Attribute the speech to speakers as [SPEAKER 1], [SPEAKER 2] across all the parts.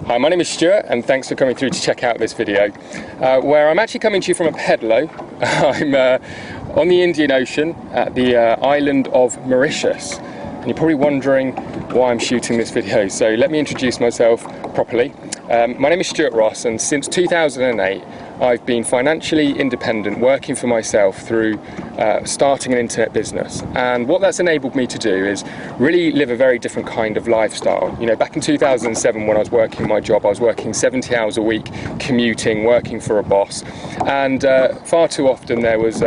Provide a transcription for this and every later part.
[SPEAKER 1] Hi, my name is Stuart and thanks for coming through to check out this video where I'm actually coming to you from a pedalo. I'm on the Indian Ocean at the island of Mauritius, and you're probably wondering why I'm shooting this video, so let me introduce myself properly. My name is Stuart Ross, and since 2008 I've been financially independent, working for myself through starting an internet business. And what that's enabled me to do is really live a very different kind of lifestyle. You know, back in 2007 when I was working my job, I was working 70 hours a week, commuting, working for a boss, and far too often there was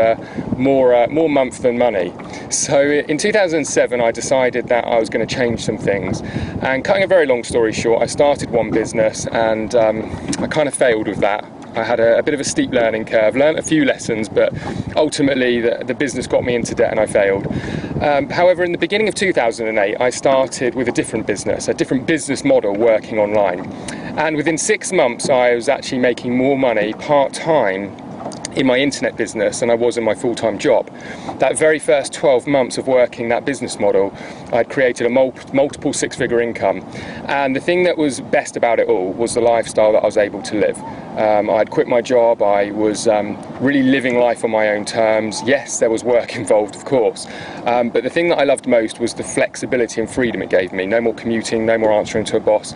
[SPEAKER 1] more month than money. So in 2007 I decided that I was going to change some things, and cutting a very long story short, I started one business and I kind of failed with that. I had a bit of a steep learning curve, learnt a few lessons, but ultimately the business got me into debt and I failed. However, in the beginning of 2008, I started with a different business model working online. And within 6 months, I was actually making more money part-time in my internet business than I was in my full-time job. That very first 12 months of working that business model, I'd created a multiple six-figure income. And the thing that was best about it all was the lifestyle that I was able to live. I'd quit my job, I was really living life on my own terms. Yes, there was work involved, of course, but the thing that I loved most was the flexibility and freedom it gave me. No more commuting, no more answering to a boss,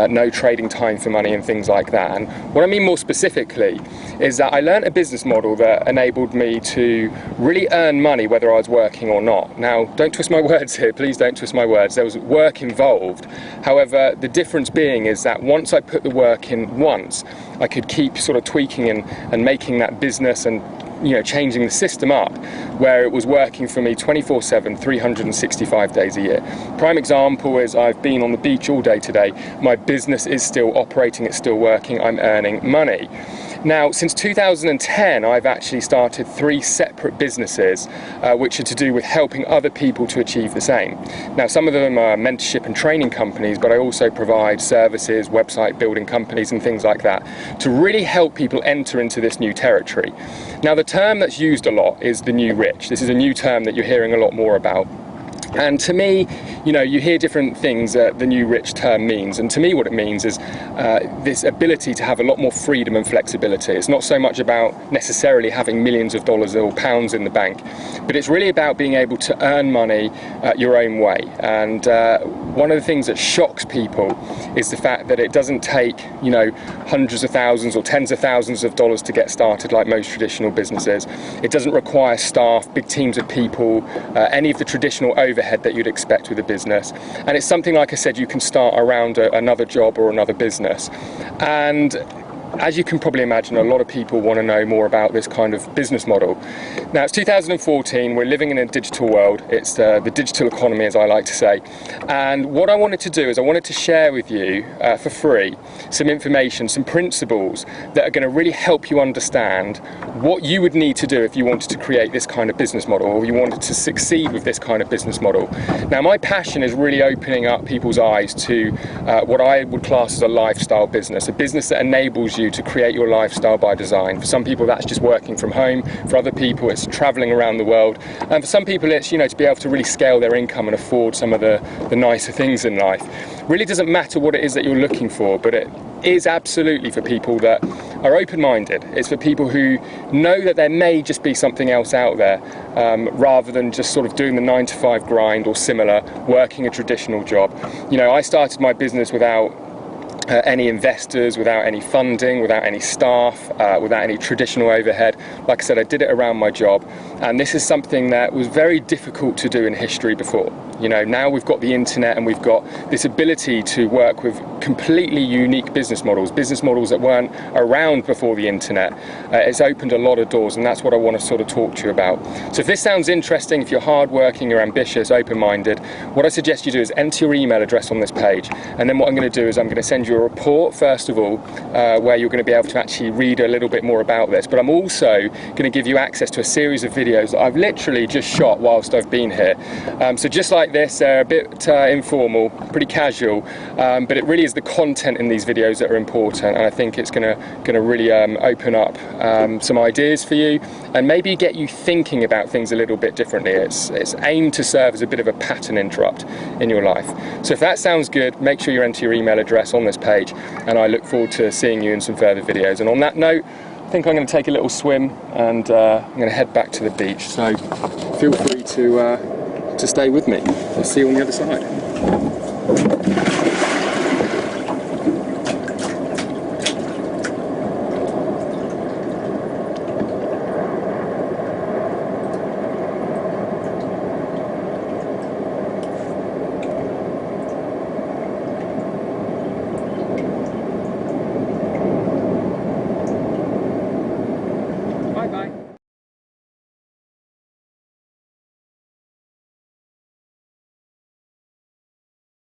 [SPEAKER 1] no trading time for money and things like that. And what I mean more specifically is that I learned a business model that enabled me to really earn money whether I was working or not. Now, don't twist my words here, please don't twist my words. There was work involved. However, the difference being is that once I put the work in once, I could keep sort of tweaking and making that business and changing the system up where it was working for me 24/7, 365 days a year. Prime example is I've been on the beach all day today. My business is still operating, it's still working, I'm earning money. Now, since 2010, I've actually started 3 separate businesses which are to do with helping other people to achieve the same. Now, some of them are mentorship and training companies, but I also provide services, website building companies and things like that to really help people enter into this new territory. Now, the term that's used a lot is the new rich. This is a new term that you're hearing a lot more about. And to me, you hear different things that the new rich term means, and to me what it means is this ability to have a lot more freedom and flexibility. It's not so much about necessarily having millions of dollars or pounds in the bank, but it's really about being able to earn money your own way. And one of the things that shocks people is the fact that it doesn't take hundreds of thousands or tens of thousands of dollars to get started like most traditional businesses. It doesn't require staff, big teams of people, any of the traditional overhead that you'd expect with a business, and it's something, like I said, you can start around another job or another business. And as you can probably imagine, a lot of people want to know more about this kind of business model. Now, it's 2014, we're living in a digital world. It's the digital economy, as I like to say. And what I wanted to do is I wanted to share with you for free some information, some principles that are going to really help you understand what you would need to do if you wanted to create this kind of business model, or you wanted to succeed with this kind of business model. Now, my passion is really opening up people's eyes to what I would class as a lifestyle business, a business that enables you to create your lifestyle by design. For some people that's just working from home, for other people it's traveling around the world, and for some people it's to be able to really scale their income and afford some of the nicer things in life. Really doesn't matter what it is that you're looking for, but it is absolutely for people that are open-minded. It's for people who know that there may just be something else out there, rather than just sort of doing the 9-to-5 grind or similar, working a traditional job. I started my business without any investors, without any funding, without any staff, without any traditional overhead. Like I said, I did it around my job, and this is something that was very difficult to do in history before. Now we've got the internet and we've got this ability to work with completely unique business models that weren't around before the internet. It's opened a lot of doors, and that's what I want to sort of talk to you about. So if this sounds interesting, if you're hardworking, you're ambitious, open-minded, what I suggest you do is enter your email address on this page, and then what I'm going to do is I'm going to send you a report first of all, where you're going to be able to actually read a little bit more about this, but I'm also going to give you access to a series of videos that I've literally just shot whilst I've been here. So just like like this. They're a bit informal, pretty casual, but it really is the content in these videos that are important, and I think it's going to really open up some ideas for you and maybe get you thinking about things a little bit differently. It's aimed to serve as a bit of a pattern interrupt in your life. So if that sounds good, make sure you enter your email address on this page, and I look forward to seeing you in some further videos. And on that note, I think I'm going to take a little swim, and I'm going to head back to the beach. So feel free to stay with me. I'll see you on the other side.